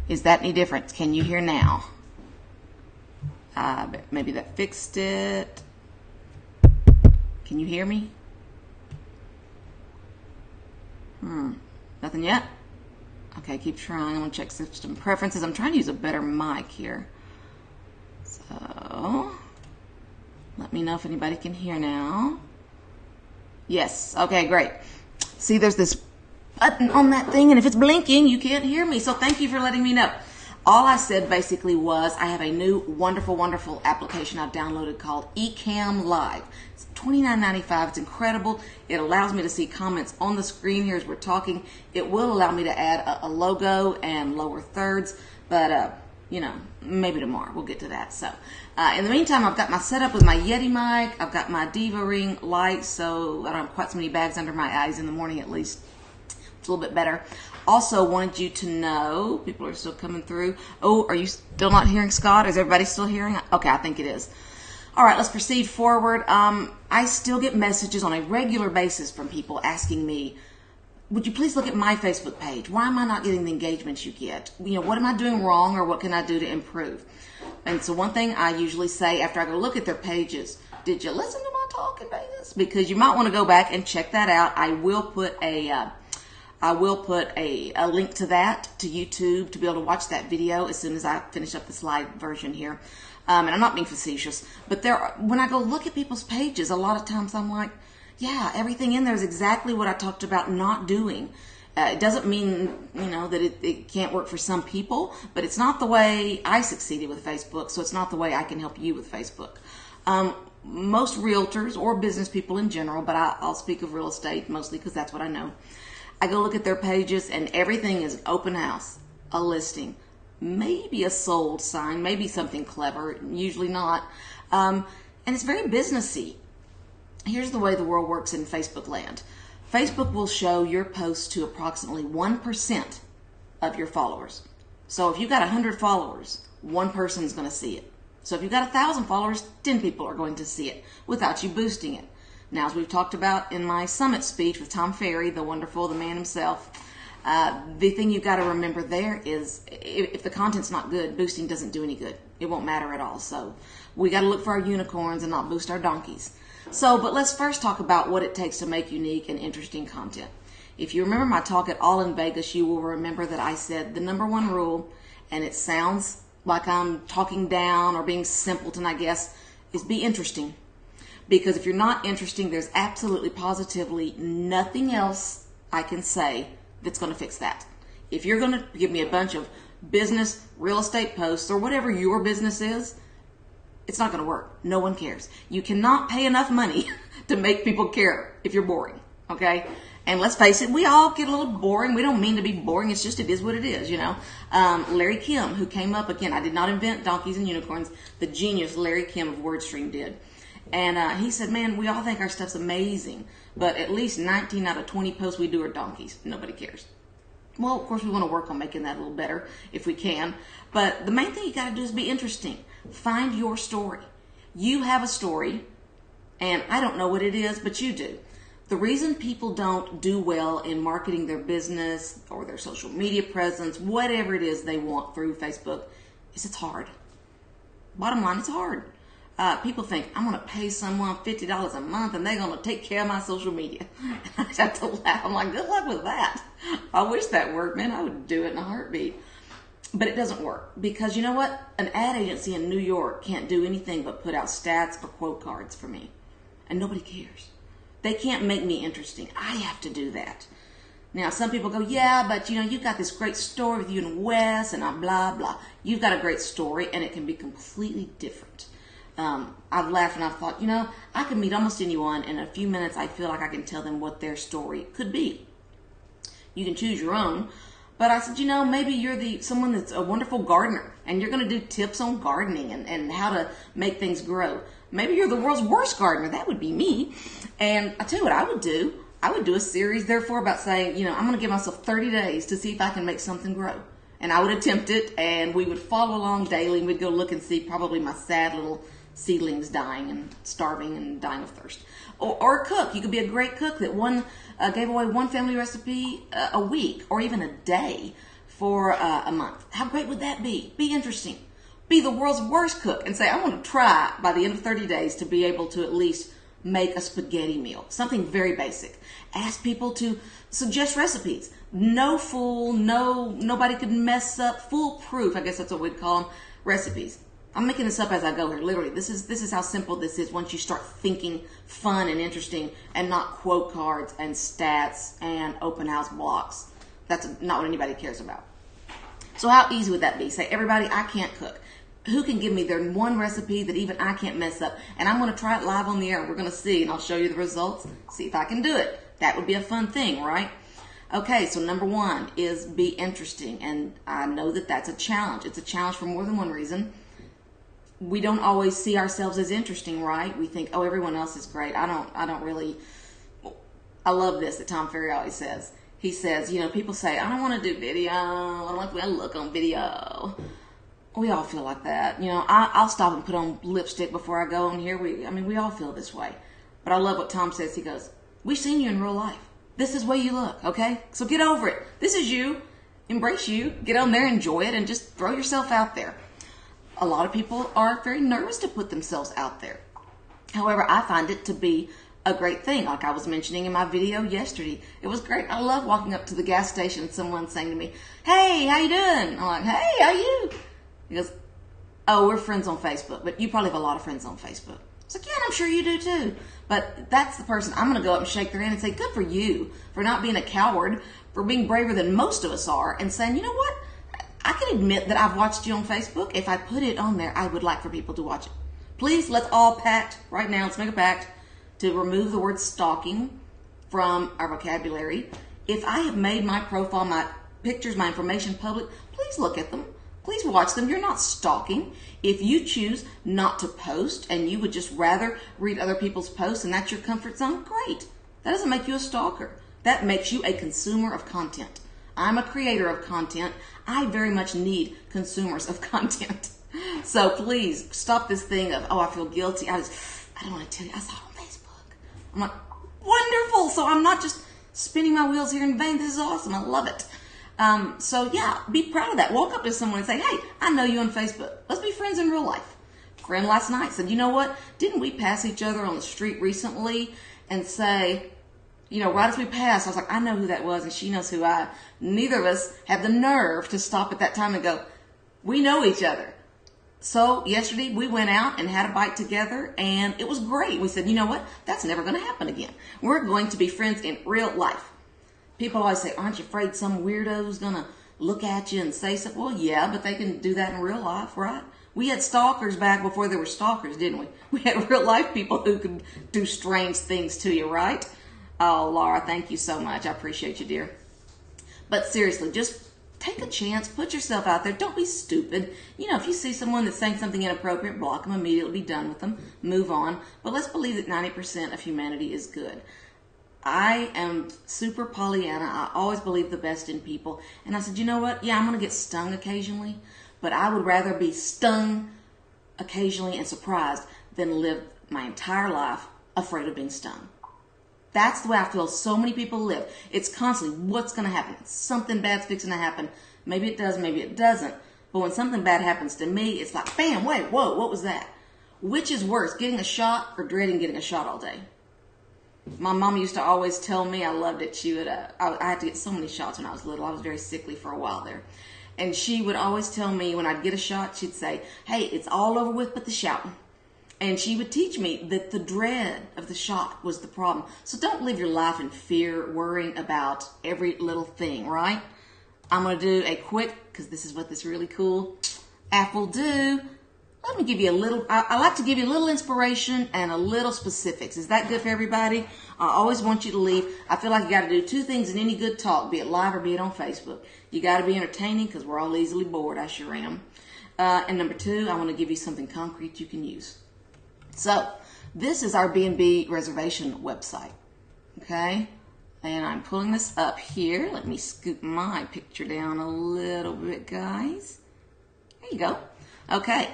Is that any different? Can you hear now? Maybe that fixed it. Can you hear me? Nothing yet? Okay, keep trying. I'm going to check system preferences. I'm trying to use a better mic here. So, let me know if anybody can hear now. Yes. Okay, great. See, there's this button on that thing, and if it's blinking, you can't hear me. So thank you for letting me know. All I said basically was I have a new wonderful, wonderful application I've downloaded called Ecamm Live. It's $29.95. It's incredible. It allows me to see comments on the screen here as we're talking. It will allow me to add a logo and lower thirds, but you know, maybe tomorrow. We'll get to that. So in the meantime, I've got my setup with my Yeti mic. I've got my Diva Ring light, so I don't have quite so many bags under my eyes in the morning at least. It's a little bit better. Also wanted you to know, people are still coming through. Oh, are you still not hearing Scott? Is everybody still hearing? Okay, I think it is. All right, let's proceed forward. I still get messages on a regular basis from people asking me, would you please look at my Facebook page? Why am I not getting the engagements you get? You know, what am I doing wrong, or what can I do to improve? And so one thing I usually say after I go look at their pages, did you listen to my talk in Vegas? Because you might want to go back and check that out. I will put a link to that to YouTube to be able to watch that video as soon as I finish up the slide version here. And I'm not being facetious, but when I go look at people's pages, a lot of times I'm like, yeah, everything in there is exactly what I talked about not doing. It doesn't mean, you know, that it can't work for some people, but it's not the way I succeeded with Facebook, so it's not the way I can help you with Facebook. Most realtors or business people in general, but I'll speak of real estate mostly because that's what I know. I go look at their pages and everything is open house, a listing, maybe a sold sign, maybe something clever, usually not. And it's very businessy. Here's the way the world works in Facebook land. Facebook will show your posts to approximately 1% of your followers. So if you've got 100 followers, one person is going to see it. So if you've got 1,000 followers, 10 people are going to see it without you boosting it. Now, as we've talked about in my summit speech with Tom Ferry, the wonderful, the man himself, the thing you've got to remember there is if the content's not good, boosting doesn't do any good. It won't matter at all. So we got to look for our unicorns and not boost our donkeys. So, but let's first talk about what it takes to make unique and interesting content. If you remember my talk at All in Vegas, you will remember that I said the number one rule, and it sounds like I'm talking down or being simpleton, I guess, is be interesting. Because if you're not interesting, there's absolutely positively nothing else I can say that's going to fix that. If you're going to give me a bunch of business, real estate posts, or whatever your business is, it's not going to work. No one cares. You cannot pay enough money to make people care if you're boring, okay? And let's face it, we all get a little boring. We don't mean to be boring. It's just it is what it is, you know. Larry Kim, who came up, again, I did not invent donkeys and unicorns. The genius Larry Kim of WordStream did. And he said, man, we all think our stuff's amazing, but at least 19 out of 20 posts we do are donkeys. Nobody cares. Well, of course, we want to work on making that a little better if we can. But the main thing you got to do is be interesting. Find your story. You have a story, and I don't know what it is, but you do. The reason people don't do well in marketing their business or their social media presence, whatever it is they want through Facebook, is it's hard. Bottom line, it's hard. People think, I'm going to pay someone $50 a month and they're going to take care of my social media. And I have to laugh. I'm like, good luck with that. I wish that worked, man. I would do it in a heartbeat. But it doesn't work because you know what? An ad agency in New York can't do anything but put out stats or quote cards for me. And nobody cares. They can't make me interesting. I have to do that. Now, some people go, yeah, but you know, you've got this great story with you and Wes and blah, blah. You've got a great story and it can be completely different. I've laughed and I've thought, you know, I can meet almost anyone and in a few minutes I feel like I can tell them what their story could be. You can choose your own. But I said, you know, maybe you're someone that's a wonderful gardener and you're going to do tips on gardening and how to make things grow. Maybe you're the world's worst gardener. That would be me. And I tell you what I would do. I would do a series, therefore, about saying, you know, I'm going to give myself 30 days to see if I can make something grow. And I would attempt it and we would follow along daily and we'd go look and see probably my sad little seedlings dying and starving and dying of thirst. Or a cook. You could be a great cook that gave away one family recipe a week or even a day for a month. How great would that be? Be interesting. Be the world's worst cook and say, I want to try by the end of 30 days to be able to at least make a spaghetti meal. Something very basic. Ask people to suggest recipes. No fool, nobody could mess up, foolproof, I guess that's what we'd call them, recipes. I'm making this up as I go here. Literally, this is how simple this is once you start thinking fun and interesting and not quote cards and stats and open house blocks. That's not what anybody cares about. So how easy would that be? Say, everybody, I can't cook. Who can give me their one recipe that even I can't mess up? And I'm going to try it live on the air. We're going to see, and I'll show you the results. See if I can do it. That would be a fun thing, right? Okay, so number one is be interesting. And I know that that's a challenge. It's a challenge for more than one reason. We don't always see ourselves as interesting, right? We think, oh, everyone else is great. I love this that Tom Ferry always says. He says, people say, I don't want to do video. I don't like the way I look on video. We all feel like that. I'll stop and put on lipstick before I go on here. We all feel this way. But I love what Tom says. He goes, we've seen you in real life. This is the way you look, okay? So get over it. This is you. Embrace you. Get on there, enjoy it, and just throw yourself out there. A lot of people are very nervous to put themselves out there. However, I find it to be a great thing. Like I was mentioning in my video yesterday. It was great. I love walking up to the gas station and someone saying to me, hey, how you doing? I'm like, hey, how you? He goes, oh, we're friends on Facebook, but you probably have a lot of friends on Facebook. It's like, yeah, I'm sure you do too. But that's the person I'm going to go up and shake their hand and say, good for you for not being a coward, for being braver than most of us are, and saying, you know what? I can admit that I've watched you on Facebook. If I put it on there, I would like for people to watch it. Please, let's all pact right now. Let's make a pact to remove the word stalking from our vocabulary. If I have made my profile, my pictures, my information public, please look at them. Please watch them. You're not stalking. If you choose not to post and you would just rather read other people's posts and that's your comfort zone, great. That doesn't make you a stalker. That makes you a consumer of content. I'm a creator of content. I very much need consumers of content. So please stop this thing of, oh, I feel guilty. I don't want to tell you. I saw it on Facebook. I'm like, wonderful. So I'm not just spinning my wheels here in vain. This is awesome. I love it. So yeah, be proud of that. Walk up to someone and say, hey, I know you on Facebook. Let's be friends in real life. Friend last night said, you know what? Didn't we pass each other on the street recently and say, right as we passed, I was like, I know who that was and she knows who I. Neither of us had the nerve to stop at that time and go, we know each other. So yesterday we went out and had a bite together and it was great. We said, you know what? That's never going to happen again. We're going to be friends in real life. People always say, aren't you afraid some weirdo's going to look at you and say something? Well, yeah, but they can do that in real life, right? We had stalkers back before there were stalkers, didn't we? We had real life people who could do strange things to you, right? Oh, Laura, thank you so much. I appreciate you, dear. But seriously, just take a chance. Put yourself out there. Don't be stupid. If you see someone that's saying something inappropriate, block them immediately. Be done with them. Move on. But let's believe that 90% of humanity is good. I am super Pollyanna. I always believe the best in people. And I said, you know what? Yeah, I'm going to get stung occasionally, but I would rather be stung occasionally and surprised than live my entire life afraid of being stung. That's the way I feel so many people live. It's constantly, what's going to happen? Something bad's fixing to happen. Maybe it does, maybe it doesn't. But when something bad happens to me, it's like, bam, wait, whoa, what was that? Which is worse, getting a shot or dreading getting a shot all day? My mom used to always tell me, I loved it, she would, I had to get so many shots when I was little. I was very sickly for a while there. And she would always tell me when I'd get a shot, she'd say, hey, it's all over with but the shouting. And she would teach me that the dread of the shot was the problem. So don't live your life in fear, worrying about every little thing, right? I'm going to do a quick, because this is what this really cool app will do. Let me give you a little, I like to give you a little inspiration and a little specifics. Is that good for everybody? I always want you to leave. I feel like you got to do two things in any good talk, be it live or be it on Facebook. You got to be entertaining because we're all easily bored. I sure am. And number two, I want to give you something concrete you can use. So this is our B&B reservation website. Okay. And I'm pulling this up here. Let me scoot my picture down a little bit, guys. There you go. Okay.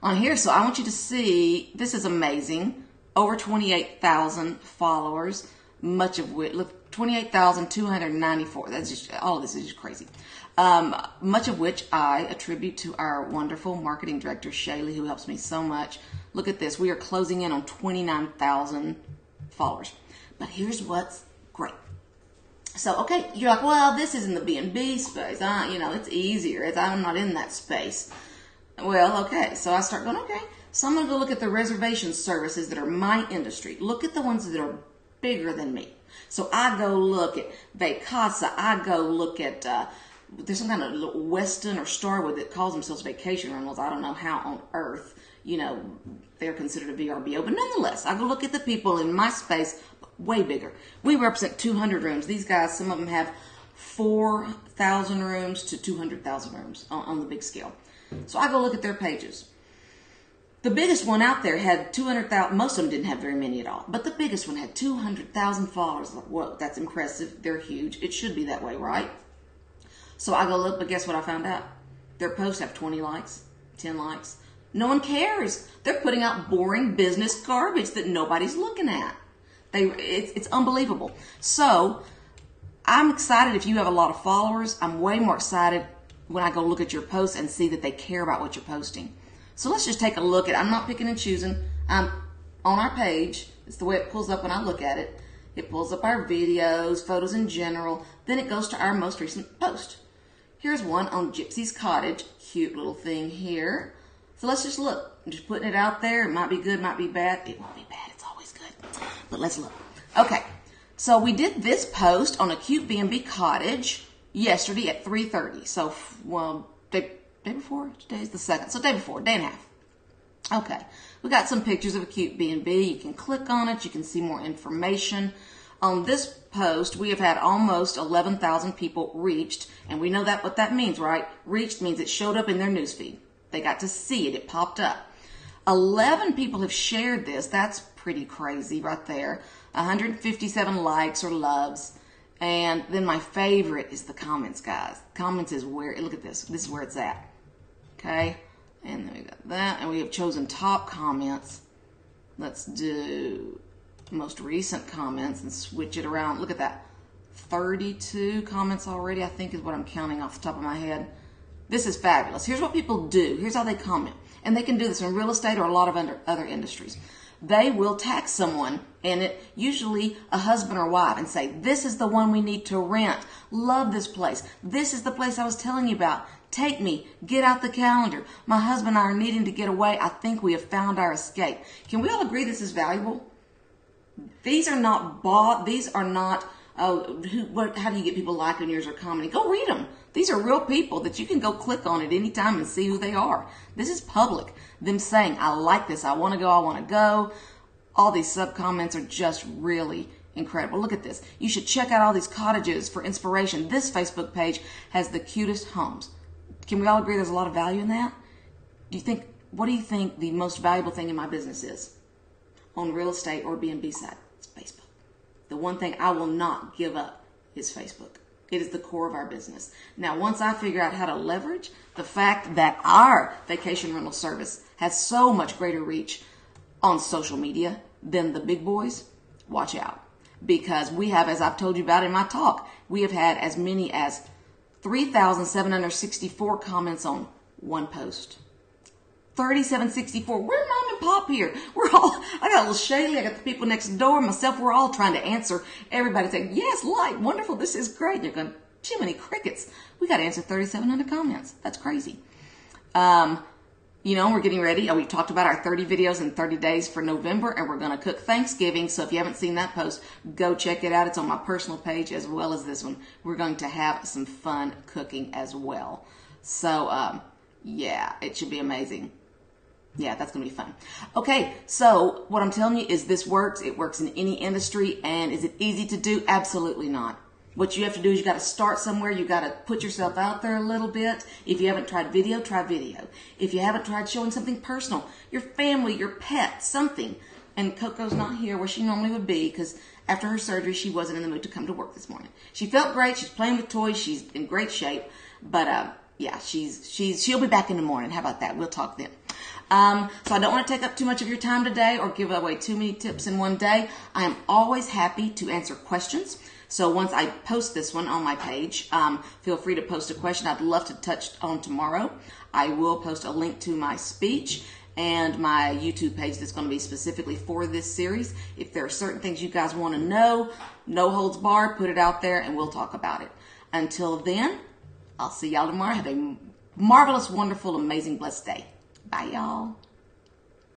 On here, so I want you to see, this is amazing. Over 28,000 followers. much of which, look, 28,294. That's just, all of this is just crazy. Much of which I attribute to our wonderful marketing director, Shaylee, who helps me so much. Look at this. We are closing in on 29,000 followers. But here's what's great. So, okay, you're like, well, this is in the B&B space. It's easier. I'm not in that space. Well, okay. So I start going, okay. So I'm going to go look at the reservation services that are my industry. Look at the ones that are bigger than me. So I go look at Vacasa. I go look at, there's some kind of Westin or Starwood that calls themselves vacation rentals. I don't know how on earth, they're considered a VRBO. But nonetheless, I go look at the people in my space, way bigger. We represent 200 rooms. These guys, some of them have 4,000 rooms to 200,000 rooms on the big scale. So I go look at their pages. The biggest one out there had 200,000. Most of them didn't have very many at all. But the biggest one had 200,000 followers. Like, whoa, that's impressive. They're huge. It should be that way, right? So I go look, but guess what I found out? Their posts have 20 likes, 10 likes. No one cares. They're putting out boring business garbage that nobody's looking at. It's unbelievable. So I'm excited if you have a lot of followers. I'm way more excited when I go look at your posts and see that they care about what you're posting. So let's just take a look at, I'm not picking and choosing. On our page, it's the way it pulls up when I look at it. It pulls up our videos, photos in general. Then it goes to our most recent post. Here's one on Gypsy's Cottage. Cute little thing here. So let's just look. I'm just putting it out there. It might be good, might be bad. It won't be bad. It's always good. But let's look. Okay. So we did this post on a cute B&B cottage yesterday at 3:30. So, day before? Today's the 2nd. So day before, day and a half. Okay. We got some pictures of a cute B&B. You can click on it. You can see more information. On this post, we have had almost 11,000 people reached. And we know that what that means, right? Reached means it showed up in their newsfeed. They got to see it. It popped up. 11 people have shared this. That's pretty crazy right there. 157 likes or loves. And then my favorite is the comments, guys. Comments is where, look at this. This is where it's at. Okay. And then we got that. And we have chosen top comments. Let's do most recent comments and switch it around. Look at that. 32 comments already, I think is what I'm counting off the top of my head. This is fabulous. Here's what people do. Here's how they comment. And they can do this in real estate or a lot of other industries. They will tag someone in it, usually a husband or wife, and say, this is the one we need to rent. Love this place. This is the place I was telling you about. Take me. Get out the calendar. My husband and I are needing to get away. I think we have found our escape. Can we all agree this is valuable? These are not bought. These are not, how do you get people liking yours or commenting? Go read them. These are real people that you can go click on at any time and see who they are. This is public. Them saying, I like this. I want to go. I want to go. All these sub-comments are just really incredible. Look at this. You should check out all these cottages for inspiration. This Facebook page has the cutest homes. Can we all agree there's a lot of value in that? What do you think the most valuable thing in my business is? On real estate or B&B side? It's Facebook. The one thing I will not give up is Facebook. It is the core of our business. Now, once I figure out how to leverage the fact that our vacation rental service has so much greater reach on social media than the big boys, watch out. Because we have, as I've told you about in my talk, we have had as many as 3,764 comments on one post. 3764. We're mom and pop here. I got a little Shaylee, I got the people next door, myself, we're all trying to answer. Everybody saying, yes, like, wonderful, this is great. And you're going, Jiminy crickets. We got to answer 3,700 comments. That's crazy. We're getting ready. We talked about our 30 videos in 30 days for November, and we're going to cook Thanksgiving. So if you haven't seen that post, go check it out. It's on my personal page as well as this one. We're going to have some fun cooking as well. So, yeah, it should be amazing. Yeah, that's going to be fun. Okay, so what I'm telling you is this works. It works in any industry. And is it easy to do? Absolutely not. What you have to do is you got to start somewhere. You got to put yourself out there a little bit. If you haven't tried video, try video. If you haven't tried showing something personal, your family, your pet, something. And Coco's not here where she normally would be because after her surgery, she wasn't in the mood to come to work this morning. She felt great. She's playing with toys. She's in great shape. But yeah, she'll be back in the morning. How about that? We'll talk then. So I don't want to take up too much of your time today or give away too many tips in one day. I am always happy to answer questions. So once I post this one on my page, feel free to post a question I'd love to touch on tomorrow. I will post a link to my speech and my YouTube page that's going to be specifically for this series. If there are certain things you guys want to know, no holds barred, put it out there and we'll talk about it. Until then, I'll see y'all tomorrow. Have a marvelous, wonderful, amazing, blessed day. Bye, y'all.